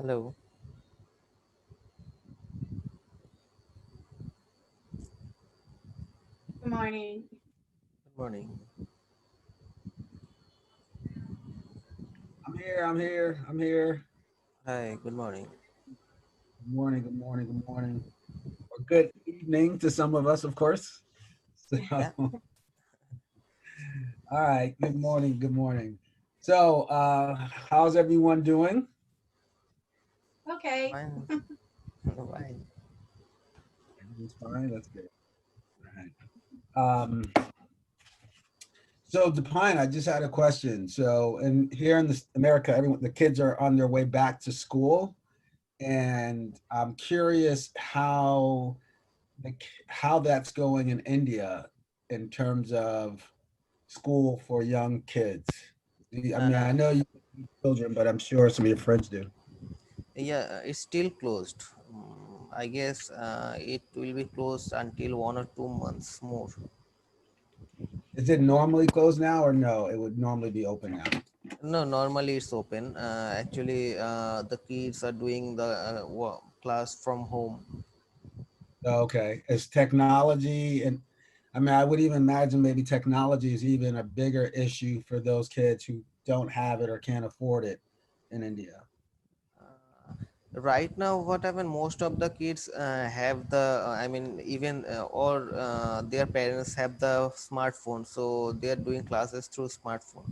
Hello. Good morning. Good morning. I'm here. I'm here. I'm here. Hi. Good morning. Good morning. Good morning. Good morning. Or good evening to some of us, of course. So, Yeah. all right. Good morning. Good morning. So, how's everyone doing? Okay. Fine. Fine. Everyone's fine. That's good. All right. So, Depine, I just had a question. So, in here in America, everyone, the kids are on their way back to school, and I'm curious how that's going in India in terms of school for young kids. I mean, I Uh, know you have children, but I'm sure some of your friends do. yeah, it's still closed. I guess it will be closed until 1 or 2 months more. Is it normally closed now, or no? It would normally be open now. No, normally it's open. Actually, the kids are doing the class from home. Okay. Is technology and I mean, I would even imagine maybe technology is even a bigger issue for those kids who don't have it or can't afford it in India. Uh, right now, what happened? Most of the kids have the. I mean, even or their parents have the smartphone, so they are doing classes through smartphone.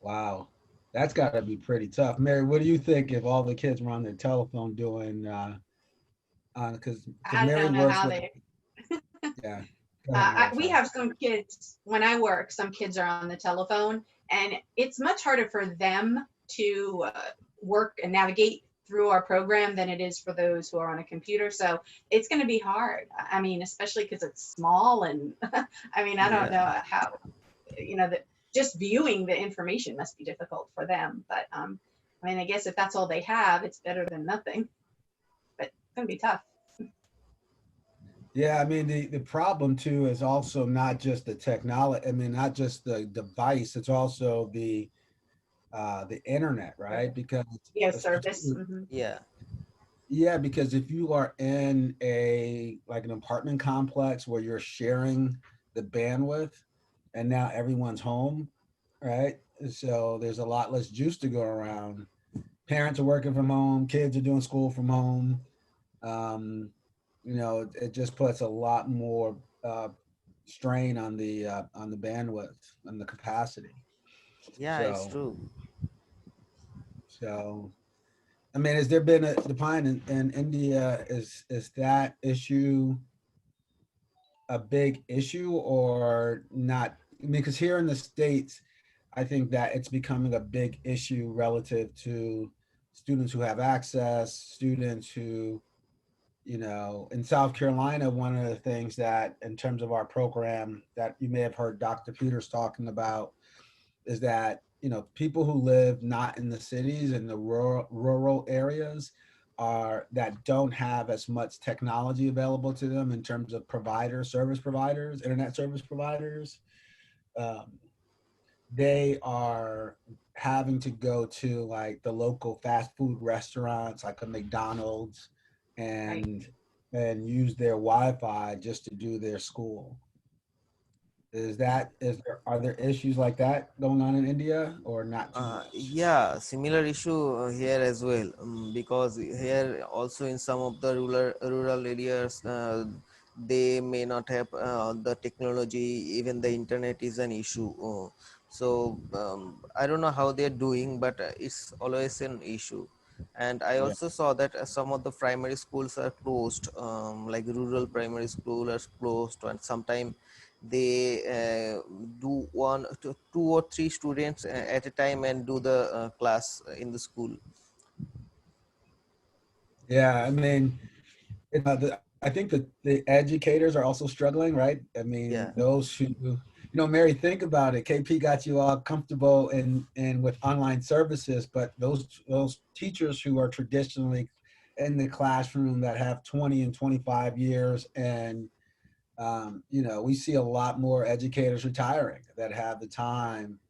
Wow. That's got to be pretty tough. Mary, what do you think if all the kids were on their telephone doing on because I Mary don't know works how with they. yeah. Go ahead, Mary. We Sorry. have some kids when I work. Some kids are on the telephone, and it's much harder for them to work and navigate through our program than it is for those who are on a computer. So it's going to be hard. I mean, especially because it's small, and I mean, I don't Yeah. know how that just viewing the information must be difficult for them. But I mean, I guess if that's all they have, it's better than nothing. But it's going to be tough. Yeah, I mean the problem too is also not just the technology. I mean, not just the device. It's also the internet, right? Because Yeah, service. particularly, Yeah. yeah, because if you are in a like an apartment complex where you're sharing the bandwidth, and now everyone's home, right? So there's a lot less juice to go around. Parents are working from home. Kids are doing school from home. Um, it just puts a lot more strain on the bandwidth and the capacity. Yeah, it's So true. so I mean, has there been a decline in India? Is that issue a big issue or not? I mean, because here in the States, I think that it's becoming a big issue relative to students who have access, students who in South Carolina, one of the things that, in terms of our program, that you may have heard Dr. Peters talking about is that, people who live not in the cities in the rural areas are that don't have as much technology available to them in terms of providers, service providers, internet service providers. Um, they are having to go to like the local fast food restaurants like a McDonald's Right. and use their Wi-Fi just to do their school. Are there issues like that going on in India or not too much? Yeah, similar issue here as well. Because here also in some of the rural areas, they may not have the technology. Even the internet is an issue. I don't know how they're doing, but it's always an issue. And I Yeah. also saw that some of the primary schools are closed, like rural primary school are closed, and sometimes they do two or three students at a time and do the class in the school. Yeah, I mean, I think that the educators are also struggling, right? I mean, Yeah. those who, Mary, think about it. KP got you all comfortable in with online services, but those teachers who are traditionally in the classroom that have 20 and 25 years, and we see a lot more educators retiring that have the time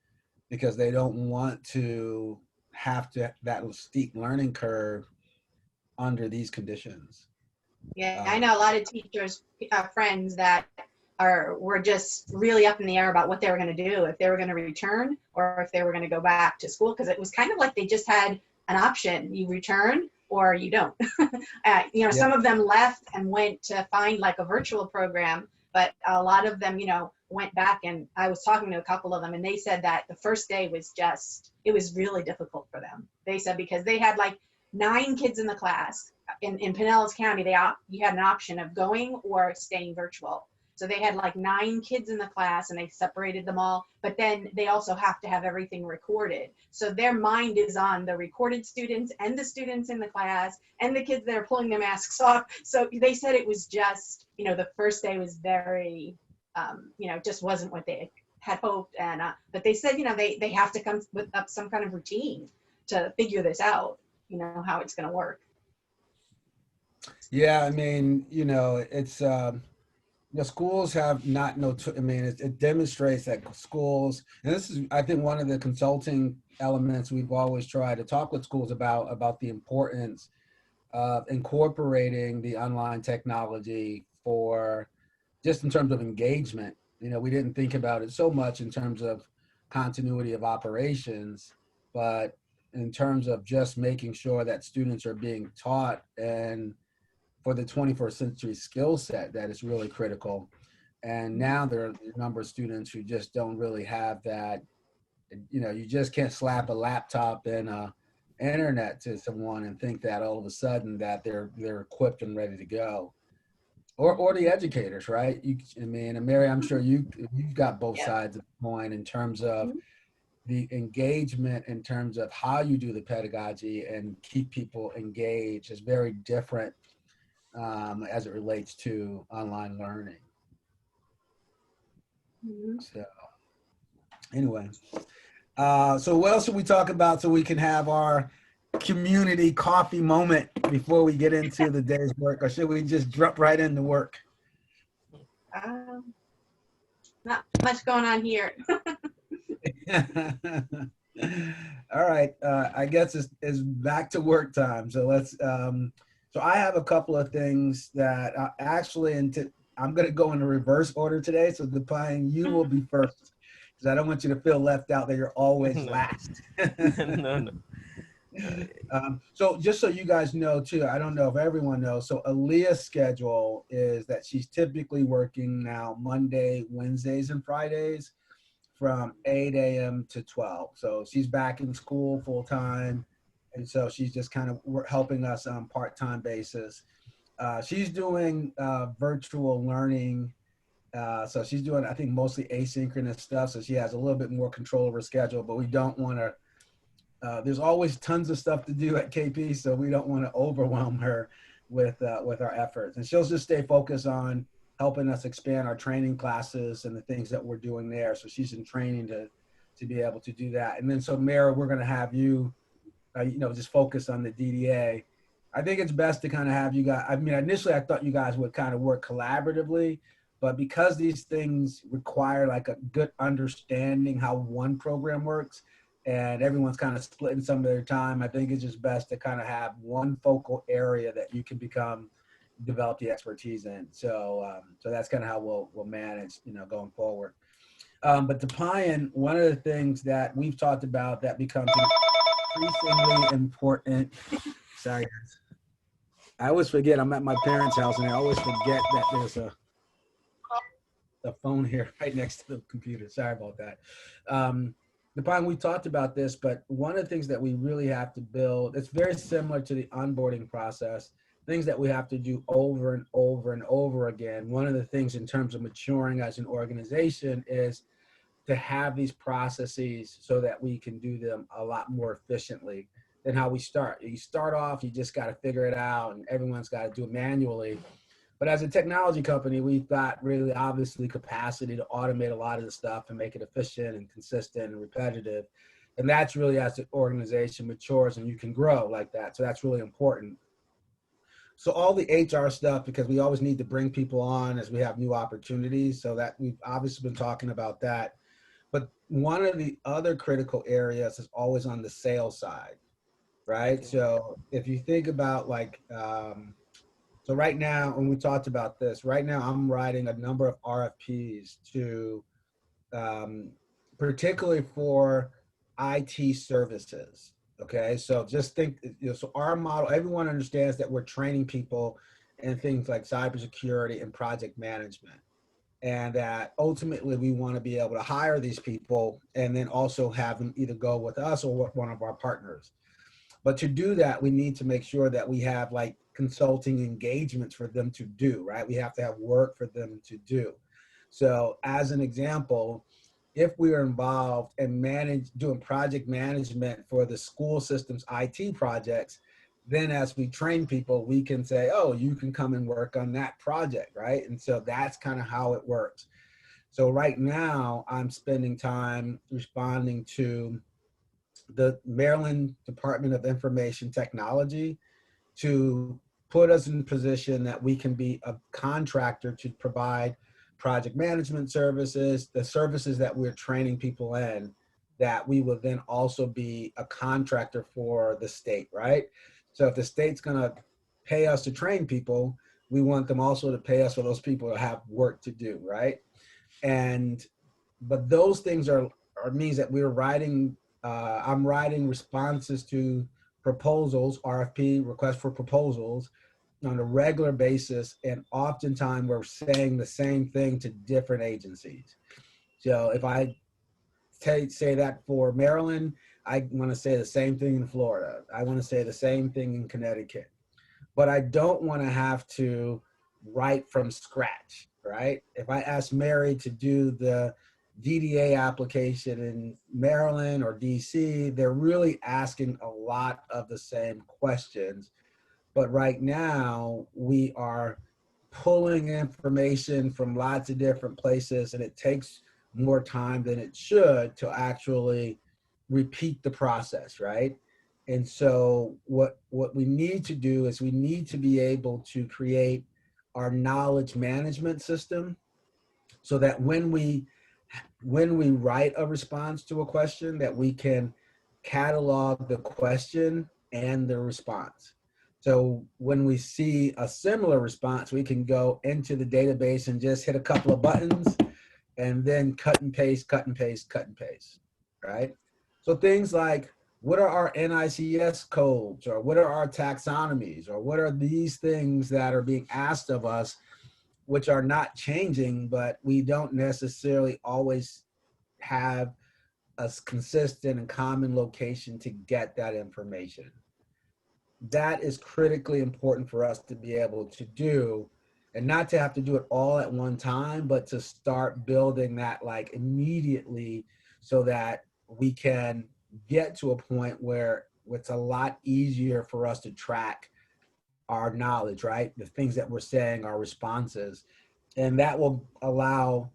because they don't want to have that steep learning curve under these conditions. Yeah, I know a lot of teachers, friends that were just really up in the air about what they were going to do, if they were going to return or if they were going to go back to school, because it was kind of like they just had an option: you return or you don't. You know, Yeah. some of them left and went to find like a virtual program, but a lot of them, you know, went back. And I was talking to a couple of them, and they said that the first day was just, it was really difficult for them. They said because they had like 9 kids in the class. In Pinellas County, you had an option of going or staying virtual. So they had like 9 kids in the class, and they separated them all. But then they also have to have everything recorded. So their mind is on the recorded students and the students in the class and the kids that are pulling their masks off. So they said it was just, you know, the first day was very, you know, just wasn't what they had hoped. And but they said, you know, they have to come up some kind of routine to figure this out, you know, how it's going to work. Yeah, I mean, you know, it's the schools have not no. I mean, it demonstrates that schools, and this is, I think, one of the consulting elements we've always tried to talk with schools about the importance of incorporating the online technology for just in terms of engagement. You know, we didn't think about it so much in terms of continuity of operations, but in terms of just making sure that students are being taught, and for the 21st century skill set that is really critical. And now there are a number of students who just don't really have that. You know, you just can't slap a laptop and internet to someone and think that all of a sudden that they're equipped and ready to go. Or the educators, right? I mean, and Mary, I'm sure you've got both Yeah. sides of the coin in terms of Mhm. the engagement, in terms of how you do the pedagogy and keep people engaged is very different as it relates to online learning. Mhm. So anyway, so what else should we talk about so we can have our community coffee moment before we get into the day's work, or should we just jump right into work? Um, Not much going on here. All right, I guess it's back to work time. So let's. So I have a couple of things that I'm going to go in a reverse order today. So Pine, you will be first because I don't want you to feel left out that you're always No, last. no, no. So just so you guys know too, I don't know if everyone knows. So Aaliyah's schedule is that she's typically working now Monday, Wednesdays, and Fridays from 8 a.m. to 12. So she's back in school full time. And so she's just kind of helping us on part-time basis. She's doing virtual learning. So she's doing, I think, mostly asynchronous stuff. So she has a little bit more control of her schedule, but we don't want to, there's always tons of stuff to do at KP. So we don't want to overwhelm her with our efforts. And she'll just stay focused on helping us expand our training classes and the things that we're doing there. So she's in training to be able to do that. And then so Mara, we're going to have you, you know, just focus on the DDA. I think it's best to kind of have you guys, I mean, initially I thought you guys would kind of work collaboratively, but because these things require like a good understanding how one program works and everyone's kind of splitting some of their time, I think it's just best to kind of have one focal area that you can develop the expertise in. So so that's kind of how we'll manage, you know, going forward. But to Payan, one of the things that we've talked about that becomes increasingly important. Sorry, guys. I always forget I'm at my parents' house, and I always forget that there's a phone here right next to the computer. Sorry about that. Payan, we talked about this, but one of the things that we really have to build, it's very similar to the onboarding process, things that we have to do over and over and over again. One of the things in terms of maturing as an organization is to have these processes so that we can do them a lot more efficiently than how we start. You start off, you just got to figure it out, and everyone's got to do it manually. But as a technology company, we've got really obviously capacity to automate a lot of the stuff and make it efficient and consistent and repetitive. And that's really as the organization matures and you can grow like that. So that's really important. So all the HR stuff, because we always need to bring people on as we have new opportunities. So that we've obviously been talking about that. But one of the other critical areas is always on the sales side, right? Okay. So if you think about like, so right now, when we talked about this, right now I'm writing a number of RFPs to, um, particularly for IT services. Okay, so just think, so our model, everyone understands that we're training people in things like cybersecurity and project management, and that ultimately we want to be able to hire these people and then also have them either go with us or with one of our partners. But to do that, we need to make sure that we have like consulting engagements for them to do, right? We have to have work for them to do. So as an example, if we are involved and doing project management for the school system's IT projects, then as we train people, we can say, oh, you can come and work on that project, right? And so that's kind of how it works. So right now I'm spending time responding to the Maryland Department of Information Technology to put us in a position that we can be a contractor to provide project management services, the services that we're training people in, that we will then also be a contractor for the state, right? So if the state's gonna pay us to train people, we want them also to pay us for those people to have work to do, right? And but those things are means that we're writing, I'm writing responses to proposals, RFP, requests for proposals, on a regular basis, and oftentimes we're saying the same thing to different agencies. So if I say that for Maryland, I want to say the same thing in Florida. I want to say the same thing in Connecticut. But I don't want to have to write from scratch, right? If I ask Mary to do the DDA application in Maryland or DC, they're really asking a lot of the same questions. But right now, we are pulling information from lots of different places, and it takes more time than it should to actually repeat the process, right? And so what we need to do is we need to be able to create our knowledge management system so that when we write a response to a question, that we can catalog the question and the response. So when we see a similar response, we can go into the database and just hit a couple of buttons and then cut and paste, cut and paste, cut and paste, right? So things like, what are our NICS codes, or what are our taxonomies, or what are these things that are being asked of us, which are not changing, but we don't necessarily always have a consistent and common location to get that information. That is critically important for us to be able to do, and not to have to do it all at one time, but to start building that like immediately, so that we can get to a point where it's a lot easier for us to track our knowledge, right? The things that we're saying, our responses. And that will allow,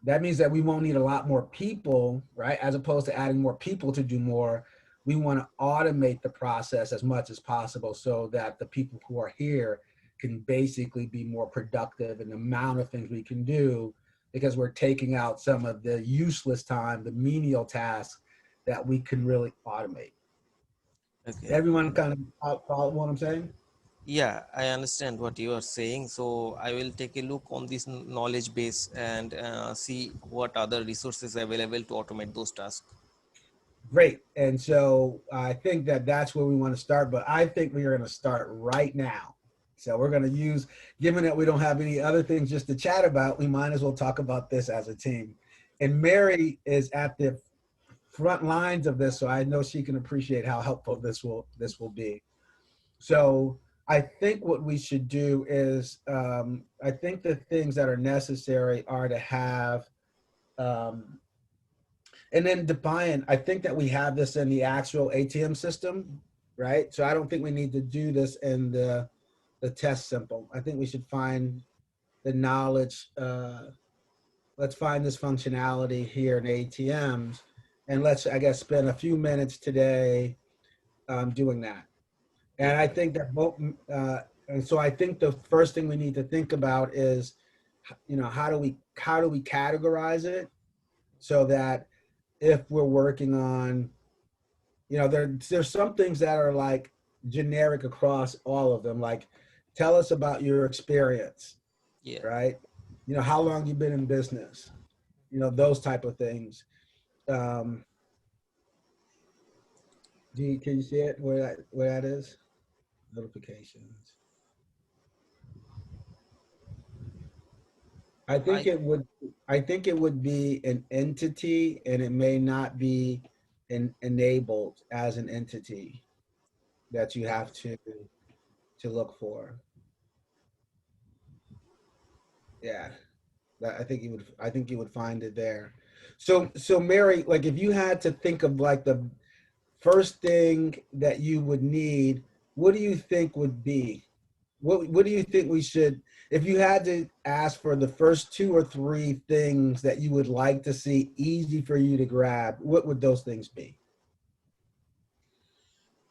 that means that we won't need a lot more people, right? As opposed to adding more people to do more, we want to automate the process as much as possible so that the people who are here can basically be more productive in the amount of things we can do, because we're taking out some of the useless time, the menial tasks that we can really automate. Okay. Everyone kind of follow what I'm saying? Yeah, I understand what you are saying. So I will take a look on this knowledge base and see what other resources are available to automate those tasks. Great. And so I think that that's where we want to start, but I think we are going to start right now. So we're going to use, given that we don't have any other things just to chat about, we might as well talk about this as a team. And Mary is at the front lines of this, so I know she can appreciate how helpful this will be. So I think what we should do is, I think the things that are necessary are to have, um, and then define, I think that we have this in the actual ATM system, right? So I don't think we need to do this in the test simple. I think we should find the knowledge, let's find this functionality here in ATMs, and let's, I guess, spend a few minutes today doing that. And I think that and so I think the first thing we need to think about is, how do we categorize it? so that if we're working on, there's some things that are like generic across all of them, like tell us about your experience, Yeah. right? How long you've been in business, those type of things. Um, can you see it where that is? Notifications. I think I it would. I think it would be an entity, and it may not be enabled as an entity that you have to look for. Yeah, I think you would. I think you would find it there. So Mary, like if you had to think of like the first thing that you would need, what do you think would be? What do you think we should, if you had to ask for the first two or three things that you would like to see easy for you to grab, what would those things be?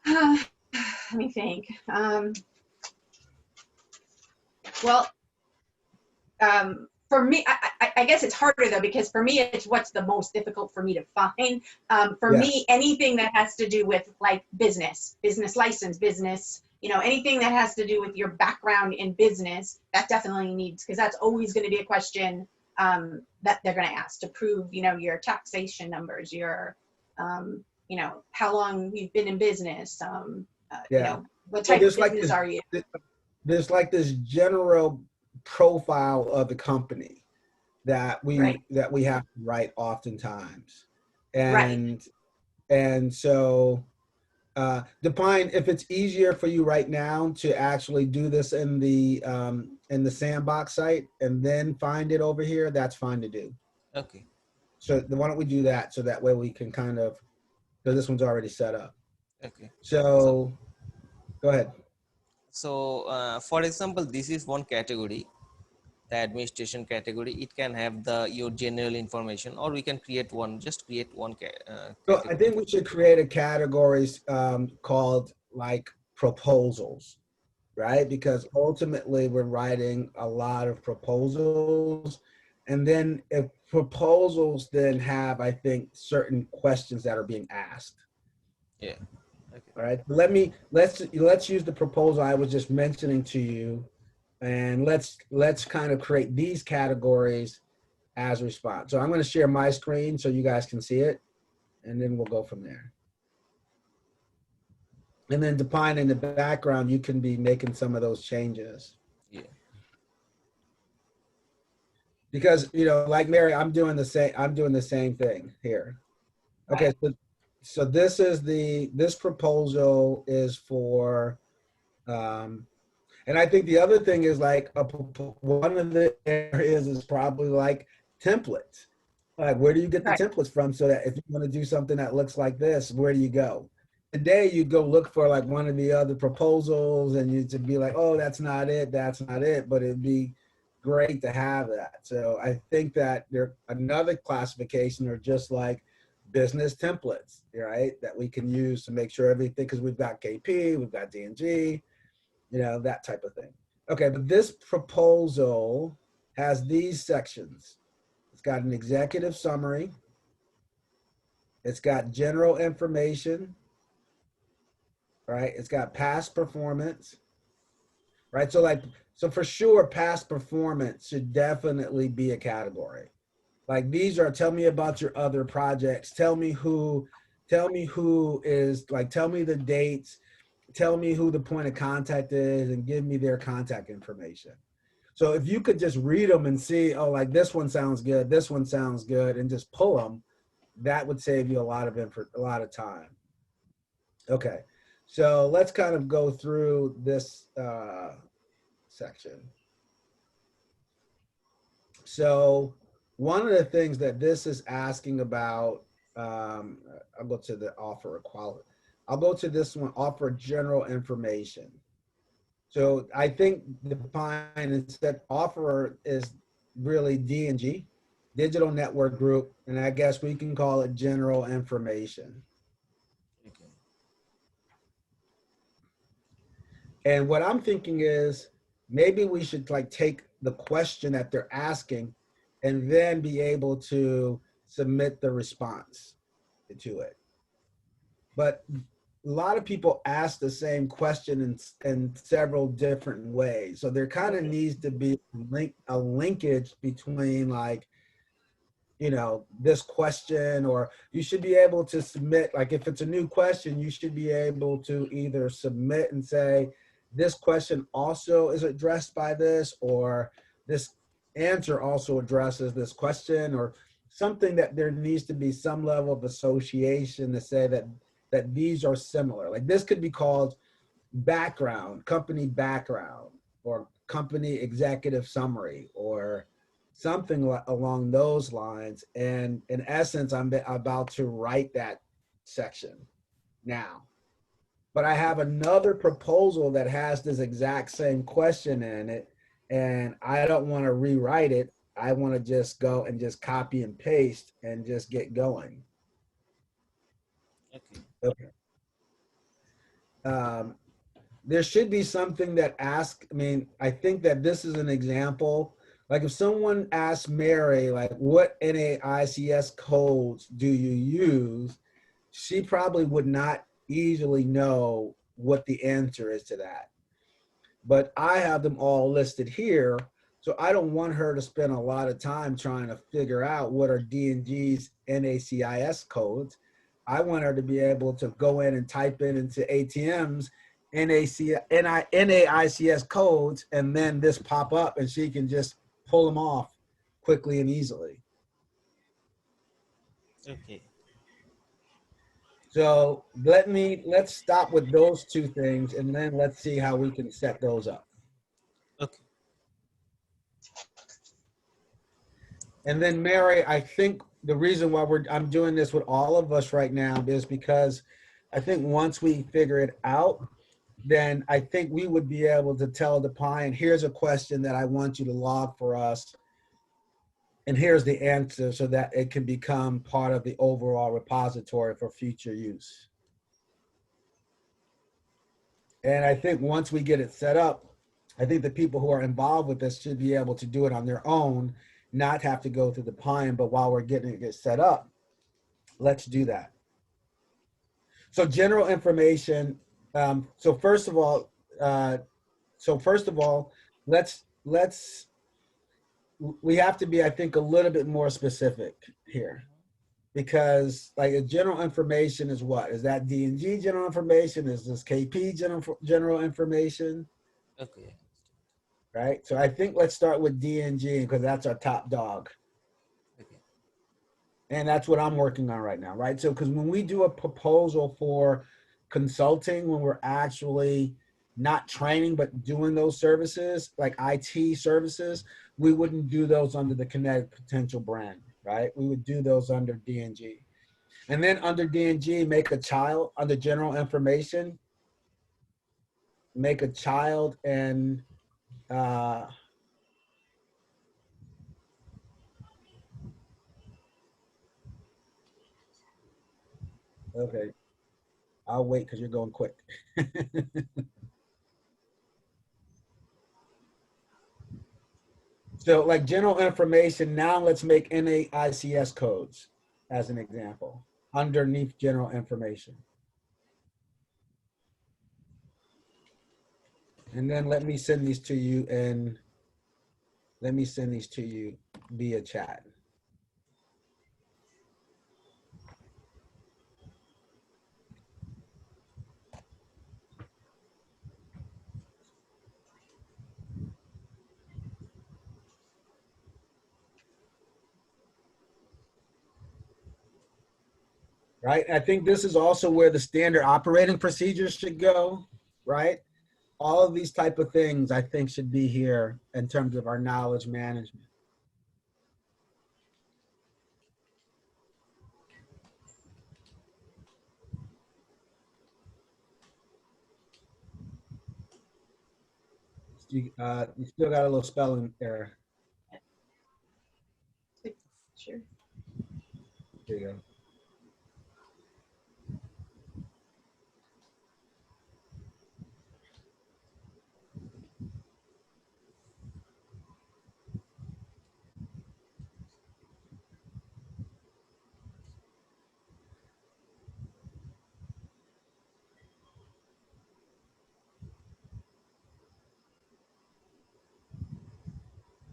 Let me think. Well, for me, I guess it's harder though, because for me, it's what's the most difficult for me to find. For Yeah, me, anything that has to do with like business license, business, anything that has to do with your background in business, that definitely needs, because that's always going to be a question that they're going to ask to prove, your taxation numbers, your, how long you've been in business, yeah. what So type of business are you? there's like this general profile of the company that Right, we have to write oftentimes. right. And so define if it's easier for you right now to actually do this in the sandbox site and then find it over here, that's fine to do. Okay. So why don't we do that, so that way we can kind of, because this one's already set up. Okay. So So go ahead. for example, this is one category, the administration category. It can have the your general information, or we can create one, just create one So I category think for we should create a categories called like proposals, right? Because ultimately we're writing a lot of proposals. And then if proposals then have, I think, certain questions that are being asked. yeah. Okay. All right. Let's use the proposal I was just mentioning to you, and let's kind of create these categories as a response. So I'm going to share my screen so you guys can see it, and then we'll go from there. And then define in the background, you can be making some of those changes. Yeah. Because like Mary, I'm doing the same thing here. Okay, Right. so this proposal is for and I think the other thing is like one of the areas is probably like templates. Like, where do you get the Right. templates from, so that if you want to do something that looks like this, where do you go? Today you go look for like one of the other proposals, and you to be like, oh, that's not it, but it'd be great to have that. So I think that there another classification are just like business templates, right? That we can use to make sure everything, because we've got KP, we've got DNG, that type of thing. Okay, but this proposal has these sections. It's got an executive summary. It's got general information, right? It's got past performance, right? So for sure, past performance should definitely be a category. Like these are, tell me about your other projects. Tell me who is like, tell me the dates, tell me who the point of contact is, and give me their contact information. So if you could just read them and see, oh, like this one sounds good, this one sounds good, and just pull them, that would save you a lot of time. Okay, so let's kind of go through this section. So one of the things that this is asking about, I'll go to the offer equality. I'll go to this one, offer general information. So I think define and set offerer is really D&G, digital network group, and I guess we can call it general information. Okay. And what I'm thinking is maybe we should like take the question that they're asking and then be able to submit the response to it. But a lot of people ask the same question in several different ways. So there kind of needs to be a linkage between, like, you know, this question, or you should be able to submit, like if it's a new question, you should be able to either submit and say, this question also is addressed by this, or this answer also addresses this question, or something, that there needs to be some level of association to say that these are similar. Like this could be called background, company background, or company executive summary, or something along those lines. And in essence, I'm about to write that section now. But I have another proposal that has this exact same question in it, and I don't want to rewrite it. I want to just go and just copy and paste and just get going. Okay. There should be something that asks, I mean, I think that this is an example. Like if someone asks Mary, like, what NAICS codes do you use? She probably would not easily know what the answer is to that. But I have them all listed here. So I don't want her to spend a lot of time trying to figure out what are D&G's NACIS codes. I want her to be able to go in and type into ATM's NAICS codes, and then this pop up, and she can just pull them off quickly and easily. Okay. So let's stop with those two things, and then let's see how we can set those up. Okay. And then Mary, I think the reason why I'm doing this with all of us right now is because I think once we figure it out, then I think we would be able to tell the client, here's a question that I want you to log for us, and here's the answer, so that it can become part of the overall repository for future use. And I think once we get it set up, I think the people who are involved with this should be able to do it on their own, not have to go through the PIME. But while we're getting it set up, let's do that. So general information. So first of all, we have to be, I think, a little bit more specific here, because like a general information is what? Is that D&G general information? Is this KP general information? Okay. Right. So I think let's start with D&G because that's our top dog. Okay. And that's what I'm working on right now, right? So because when we do a proposal for consulting, when we're actually not training but doing those services, like IT services, we wouldn't do those under the Kinetic Potential brand, right? We would do those under D&G. And then under D&G, make a child, under general information, make a child and okay, I'll wait because you're going quick. So like general information, now let's make NAICS codes as an example underneath general information. And then let me send these to you, and let me send these to you via chat. Right. I think this is also where the standard operating procedures should go, right? All of these type of things I think should be here in terms of our knowledge management. You still got a little spelling error. Sure. There you go.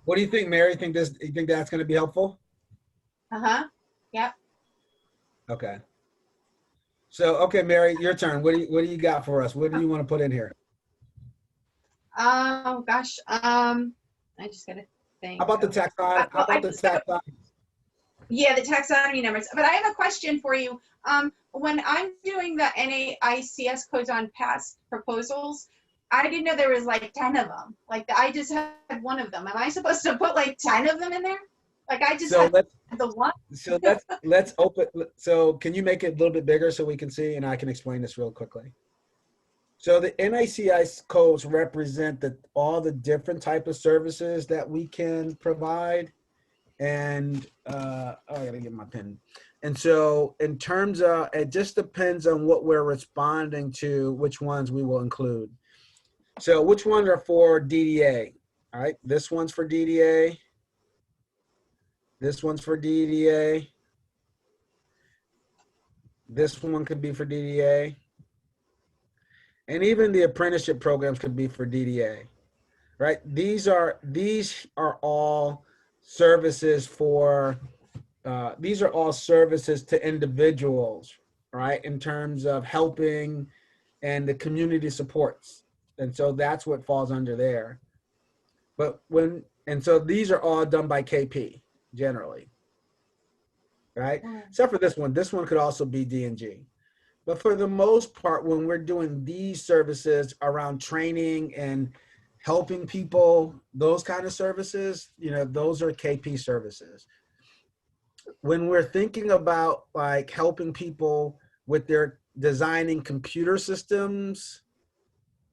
What do you think, Mary? You think that's going to be helpful? Uh-huh. Yep. Okay. So, okay, Mary, your turn. What do you got for us? What do you want to put in here? Oh gosh. I just gotta How think about the of. taxonomy? How about the So, taxonomy? yeah, the taxonomy numbers. But I have a question for you. When I'm doing the NAICS codes on past proposals, I didn't know there was like 10 of them. Like I just had one of them. Am I supposed to put like 10 of them in there? Like I just So had let's the one. let's open. So can you make it a little bit bigger so we can see, and I can explain this real quickly. So the NAICS codes represent all the different type of services that we can provide. And oh, I gotta get my pen. And so in terms of, it just depends on what we're responding to, which ones we will include. So which ones are for DDA? All right, this one's for DDA. This one's for DDA. This one could be for DDA. And even the apprenticeship programs could be for DDA, right? These are all services for, these are all services to individuals, right? In terms of helping and the community supports. And so that's what falls under there. And so these are all done by KP generally, right? Except for this one could also be D&G. But for the most part, when we're doing these services around training and helping people, those kind of services, those are KP services. When we're thinking about like helping people with their designing computer systems,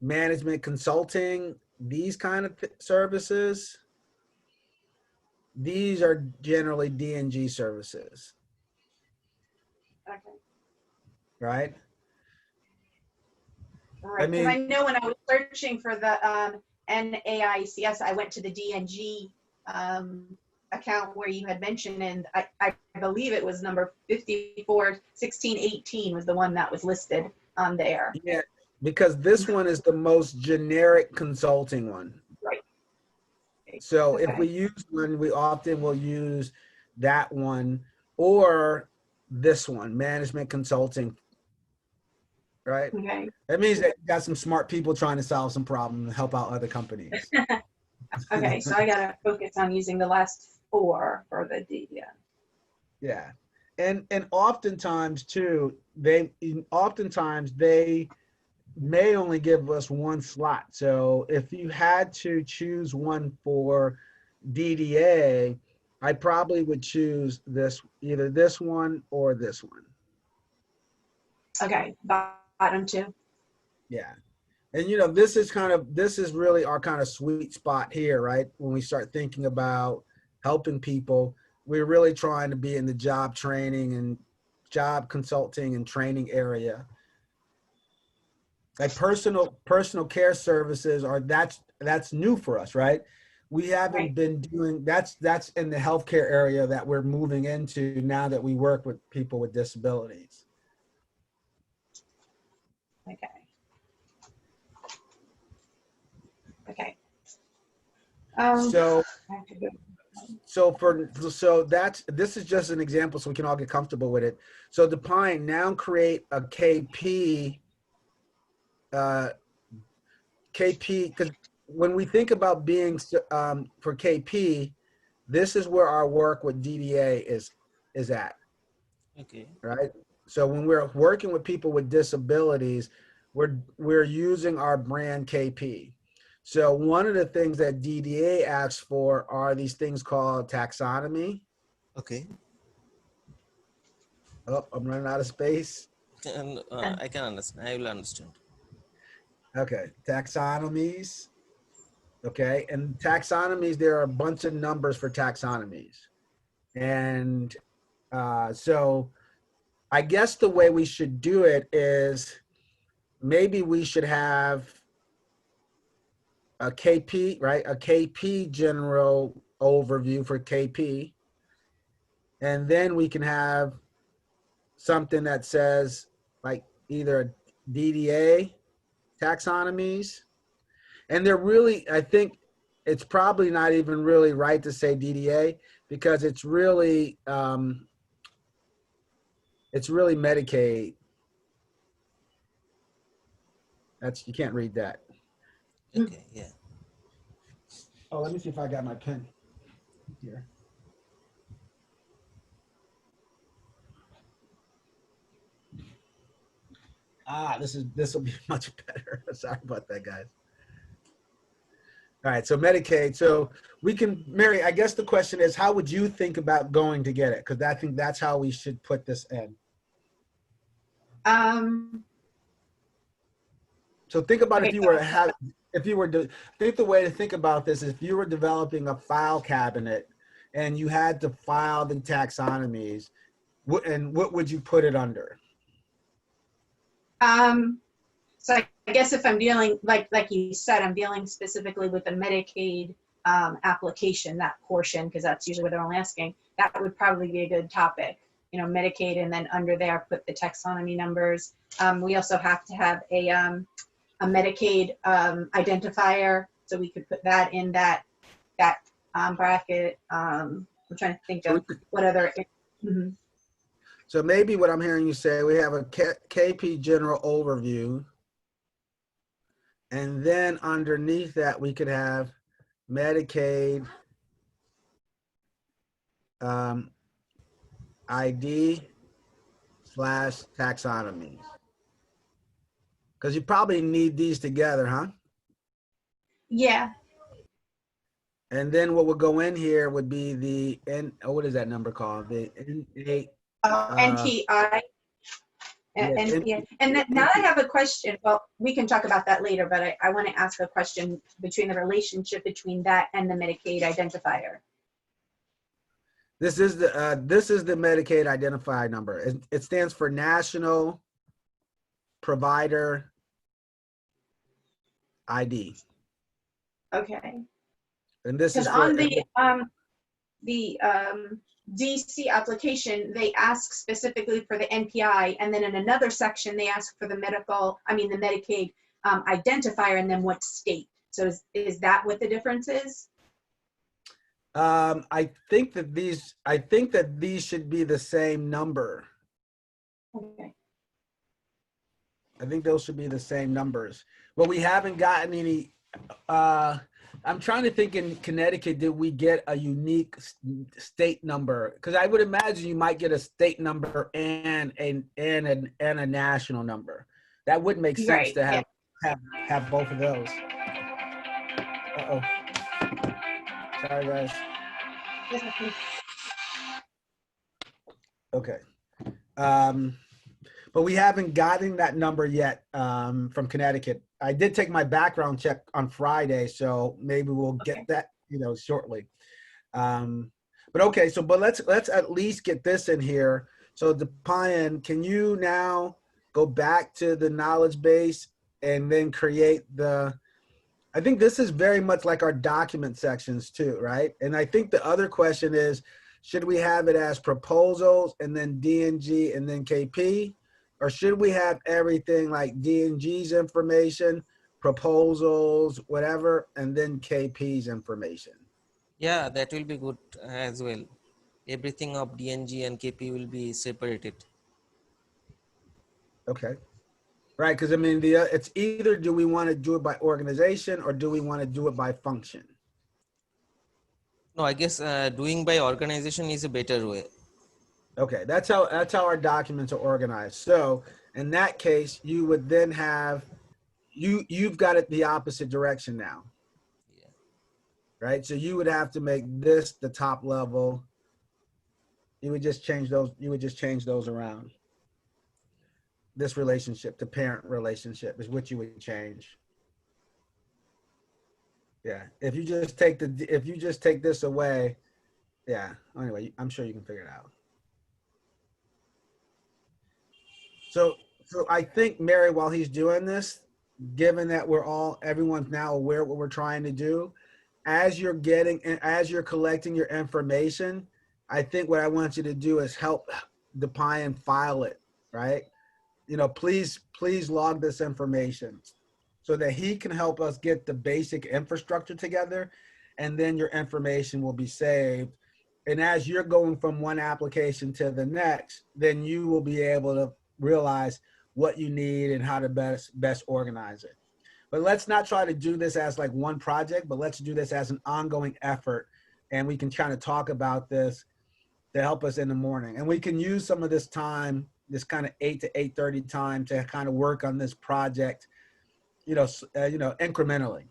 management consulting, these kind of services, these are generally D&G services. Okay. Right? Right, because I know when I was searching for the NAICS, I went to the DNG account where you had mentioned, and I believe it was number 541618 was the one that was listed on there. Yeah, because this one is the most generic consulting one. Right. So if we use one, we often will use that one or this one, management consulting. Right? Okay. That means that you got some smart people trying to solve some problems and help out other companies. Okay, so I gotta focus on using the last 4 for the D. Yeah, and oftentimes too, they may only give us one slot. So if you had to choose one for DDA, I probably would choose either this one or this one. Okay, bottom 2. Yeah. And this is really our kind of sweet spot here, right? When we start thinking about helping people, we're really trying to be in the job training and job consulting and training area. Like personal care services that's new for us, right? We haven't been doing that's in the healthcare area that we're moving into now that we work with people with disabilities. Okay. Okay. This is just an example so we can all get comfortable with it. So Define now create a KP, because when we think about being for KP, this is where our work with DDA is at. Okay. Right. So when we're working with people with disabilities, we're using our brand KP. So one of the things that DDA asks for are these things called taxonomy. Okay. Oh, I'm running out of space. And I can understand. I will understand. Okay, taxonomies. Okay, and taxonomies, there are a bunch of numbers for taxonomies. And so I guess the way we should do it is maybe we should have a KP, right? A KP general overview for KP. And then we can have something that says like either DDA taxonomies. And they're really, I think it's probably not even really right to say DDA because it's really Medicaid. That's, you can't read that. Okay, yeah. Oh, let me see if I got my pen here. Ah, this will be much better. Sorry about that, guys. All right, so Medicaid. So we can, Mary, I guess the question is, how would you think about going to get it? Because I think that's how we should put this in. So think about if you were to have, if you were to, I think the way to think about this is if you were developing a file cabinet and you had to file the taxonomies, what would you put it under? So I guess if I'm dealing, like you said, I'm dealing specifically with the Medicaid application, that portion, because that's usually what they're only asking, that would probably be a good topic. You know, Medicaid, and then under there, put the taxonomy numbers. We also have to have a Medicaid identifier, so we could put that in that bracket. I'm trying to think of what other. Mm-hmm. So maybe what I'm hearing you say, we have a KP general overview. And then underneath that, we could have Medicaid ID / taxonomies. Because you probably need these together, huh? Yeah. And then what would go in here would be the what is that number called? The NTI. And then now I have a question. Well, we can talk about that later, but I want to ask a question between the relationship between that and the Medicaid identifier. This is the Medicaid identifier number. It stands for National Provider ID. Okay. And this is on the DC application, they ask specifically for the NPI, and then in another section they ask for the Medicaid identifier, and then what state. So is that what the difference is? I think that these should be the same number. Okay. I think those should be the same numbers. But we haven't gotten any. I'm trying to think, in Connecticut, did we get a unique state number? Because I would imagine you might get a state number and a national number. That would make sense, right, to have both of those. Uh-oh. Sorry, guys. Okay. But we haven't gotten that number yet from Connecticut. I did take my background check on Friday, so maybe we'll get that, shortly. But okay, but let's at least get this in here. So Depian, can you now go back to the knowledge base and then create I think this is very much like our document sections too, right? And I think the other question is, should we have it as proposals and then DNG and then KP? Or should we have everything like DNG's information, proposals, whatever, and then KP's information? Yeah, that will be good as well. Everything of DNG and KP will be separated. Okay. Right, because I mean, it's either do we want to do it by organization or do we want to do it by function? No, I guess doing by organization is a better way. Okay, that's how our documents are organized. So in that case, you would then have, you've got it the opposite direction now. Yeah. Right, so you would have to make this the top level. You would just change those around. This relationship, the parent relationship, is what you would change. Yeah, if you just take this away, yeah. Anyway, I'm sure you can figure it out. So I think, Mary, while he's doing this, given that everyone's now aware of what we're trying to do, as you're collecting your information, I think what I want you to do is help Depian file it, right? Please log this information so that he can help us get the basic infrastructure together. and then your information will be saved. And as you're going from one application to the next, then you will be able to realize what you need and how to best organize it. But let's not try to do this as like one project, but let's do this as an ongoing effort. And we can kind of talk about this to help us in the morning. And we can use some of this time, this kind of 8 to 8:30 time, to kind of work on this project, incrementally.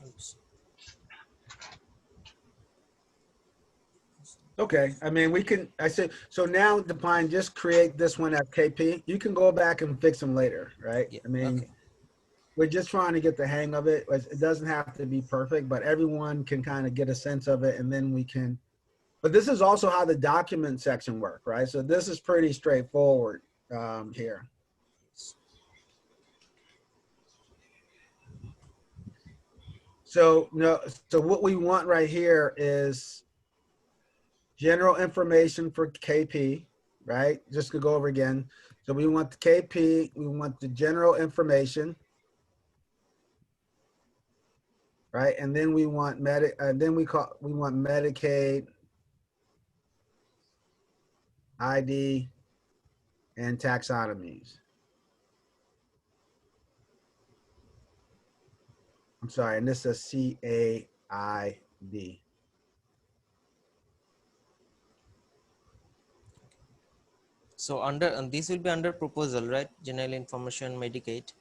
Oops. Okay, I mean, I say, so now Define, just create this one at KP. You can go back and fix them later, right? Yeah. I mean, Okay. we're just trying to get the hang of it. It doesn't have to be perfect, but everyone can kind of get a sense of it, and then we can, but this is also how the document section work, right? So this is pretty straightforward here. So, so what we want right here is general information for KP, right? Just to go over again. So we want the KP, we want the general information, right? And then we want we want Medicaid, ID, and taxonomies. I'm sorry, and this is CAID. So this will be under proposal, right? General information, Medicaid.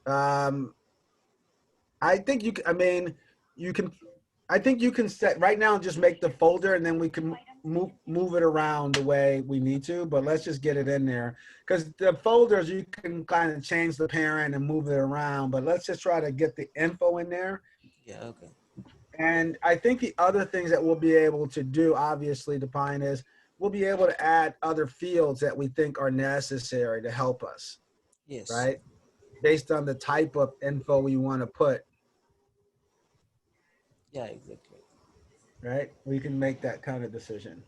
I think you can, I mean, you can, I think you can set right now, just make the folder and then we can move it around the way we need to, but let's just get it in there. Because the folders, you can kind of change the parent and move it around, but let's just try to get the info in there. Yeah, okay. And I think the other things that we'll be able to do, obviously, Define, is we'll be able to add other fields that we think are necessary to help us. Yes. Right? Based on the type of info we want to put. Yeah, exactly. Right? We can make that kind of decision.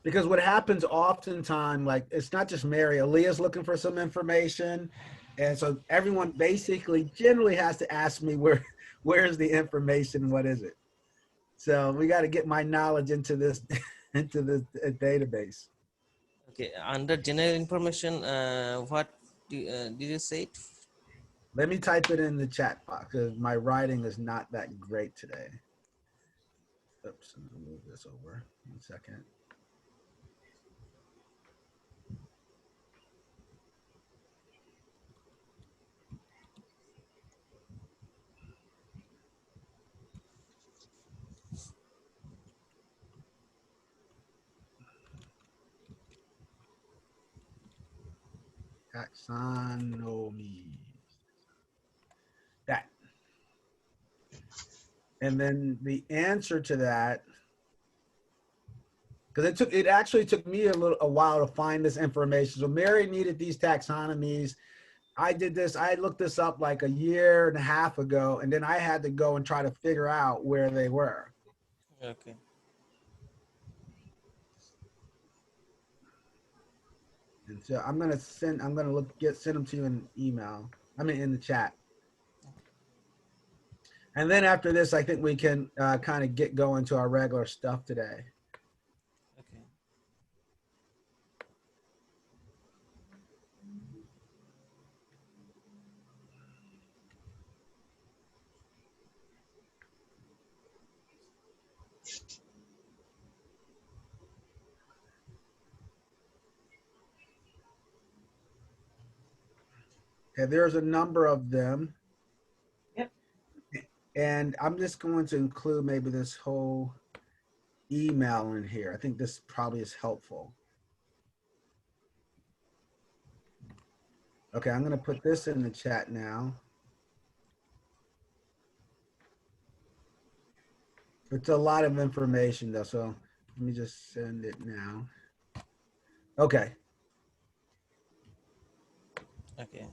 Because what happens oftentimes, like, it's not just Mary, Aaliyah's looking for some information. And so everyone basically generally has to ask me where's the information, what is it? So we got to get my knowledge into this database. Okay, under general information, what did you say it? Let me type it in the chat box because my writing is not that great today. Oops, I'm gonna move this over 1 second. Taxonomy. That. And then the answer to that, because it actually took me a while to find this information. So Mary needed these taxonomies. I did this, I looked this up like 1.5 years ago, and then I had to go and try to figure out where they were. Okay. And so I'm gonna send them to you in email. I mean in the chat. And then after this, I think we can kind of get going to our regular stuff today. Okay. Okay, there's a number of them. Yep. And I'm just going to include maybe this whole email in here. I think this probably is helpful. Okay, I'm going to put this in the chat now. It's a lot of information though, so let me just send it now. Okay. Okay.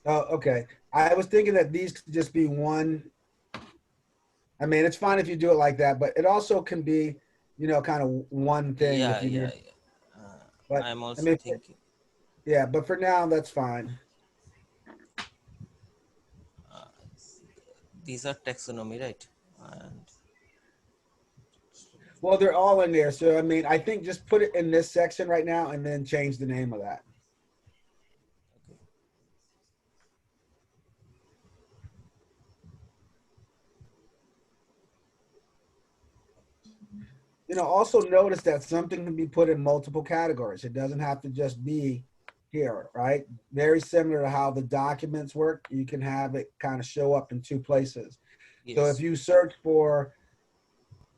Oh, okay. I was thinking that these could just be one. I mean, it's fine if you do it like that, but it also can be, kind of one thing if Yeah, you yeah, need. yeah. But I'm I also mean, thinking. yeah, but for now, that's fine. Uh, these are taxonomy, right? And Well, they're all in there. So, I mean, I think just put it in this section right now and then change the name of that. okay. Also notice that something can be put in multiple categories. It doesn't have to just be here, right? Very similar to how the documents work. You can have it kind of show up in two places. So if Yes. you search for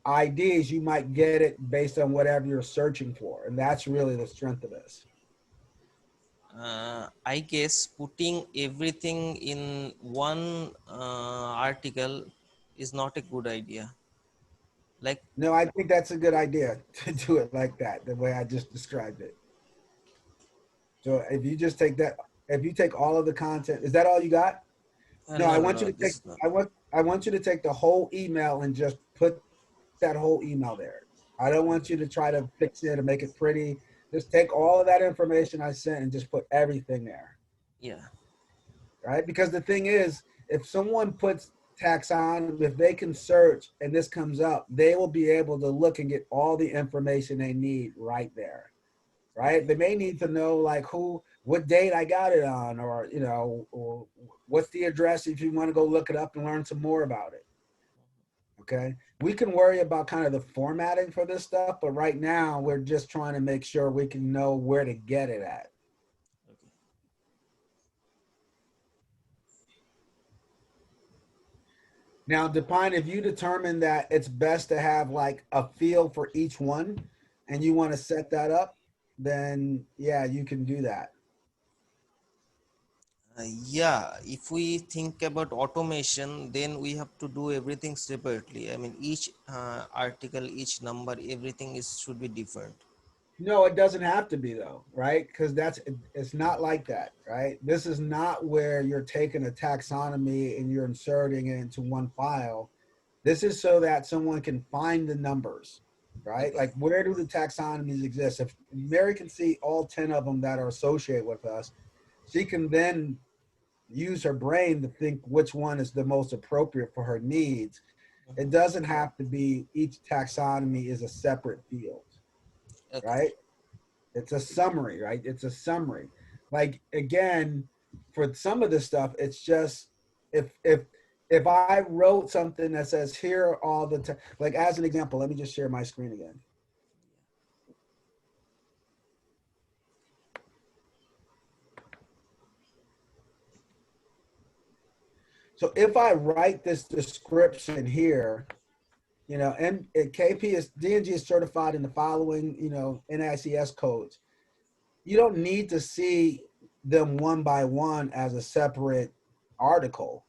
IDs, you might get it based on whatever you're searching for. And that's really the strength of this. I guess putting everything in one article is not a good idea. Like, No, I think that's a good idea to do it like that, the way I just described it. So if you just take that, if you take all of the content, is that all you got? No, I no, no, want you no, to take, this is not. I want you to take the whole email and just put that whole email there. I don't want you to try to fix it and make it pretty. Just take all of that information I sent and just put everything there, Yeah. right? Because the thing is, if someone puts taxonomy, if they can search and this comes up, they will be able to look and get all the information they need right there, right? Okay. They may need to know like what date I got it on, or or what's the address if you want to go look it up and learn some more about it. Okay. We can worry about kind of the formatting for this stuff, but right now we're just trying to make sure we can know where to get it at. Okay. Now, Depine, if you determine that it's best to have like a field for each one and you want to set that up, then yeah, you can do that. Yeah, if we think about automation, then we have to do everything separately. I mean, each article, each number, everything is should be different. No, it doesn't have to be though, right? Because it's not like that, right? This is not where you're taking a taxonomy and you're inserting it into one file. This is so that someone can find the numbers, right? Okay. Like where do the taxonomies exist? If Mary can see all 10 of them that are associated with us, she can then use her brain to think which one is the most appropriate for her needs. It Mhm. doesn't have to be each taxonomy is a separate field, Okay. right? It's a summary, right? It's a summary. Like again, for some of this stuff, it's just if I wrote something that says here are all the like as an example, let me just share my screen again. So if I write this description here, and KP is DNG is certified in the following, NICS codes. You don't need to see them one by one as a separate article.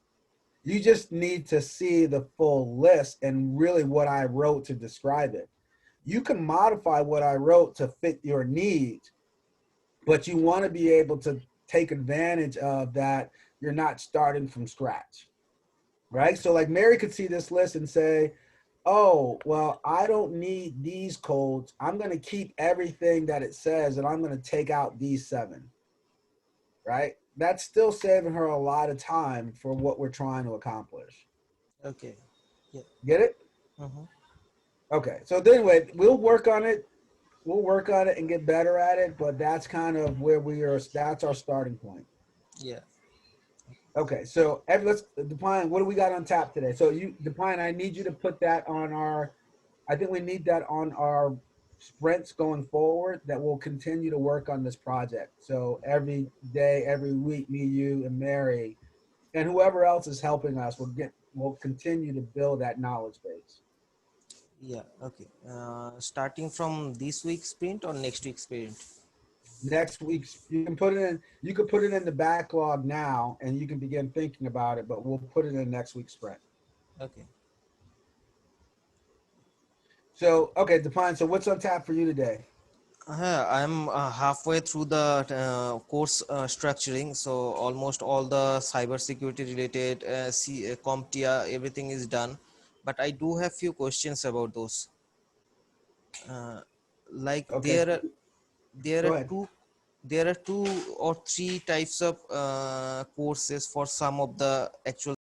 You just need to see the full list and really what I wrote to describe it. You can modify what I wrote to fit your needs, but you want to be able to take advantage of that. You're not starting from scratch, right? So like Mary could see this list and say, oh, well, I don't need these codes. I'm going to keep everything that it says and I'm going to take out these 7, right? That's still saving her a lot of time for what we're trying to accomplish. Okay. Yeah. Get it? Mm-hmm. Okay. So anyway, we'll work on it. We'll work on it and get better at it, but that's kind of where we are. That's our starting point. Yeah. Okay, so let's Define. What do we got on tap today? So Define. I need you to put that on our. I think we need that on our sprints going forward. That will continue to work on this project. So every day, every week, me, you, and Mary, and whoever else is helping us, will continue to build that knowledge base. Yeah, okay. Starting from this week's sprint or next week's sprint? Next week's, you can put it in, you could put it in the backlog now and you can begin thinking about it, but we'll put it in next week's sprint. Okay. So, okay, Define. So what's on tap for you today? I'm halfway through the course structuring, so almost all the cybersecurity related CompTIA, everything is done. But I do have few questions about those. Uh, like Okay, so there go are ahead. two or three types of courses for some of the actual